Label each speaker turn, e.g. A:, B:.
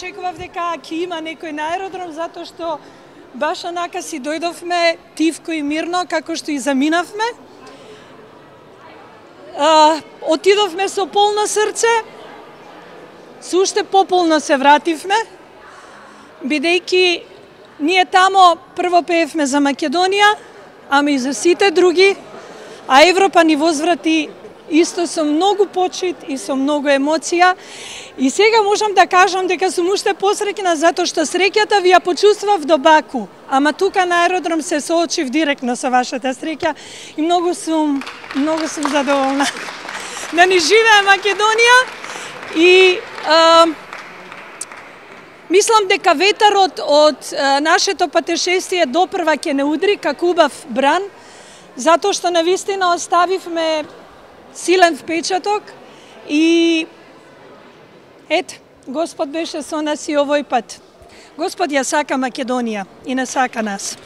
A: очекував дека ќе има некој на аеродром, затоа што баш онака си дојдовме тивко и мирно, како што и заминавме. Отидовме со полно срце, со уште пополно се вративме, бидејќи ние тамо прво пеевме за Македонија, ама и за сите други, а Европа ни возврати исто со многу почит и со многу емоција. И сега можам да кажам дека сум уште посреќна затоа што среќата ви ја почувствав до Баку, ама тука на аеродром се соочив директно со вашата среќа и многу сум задоволна да ни живее Македонија и мислам дека ветерот од нашето патешествие допрва ќе не удри како убав бран, затоа што навистина оставивме силен впечаток и ет, Господ беше со нас и овој пат. Господ ја сака Македонија и не сака нас.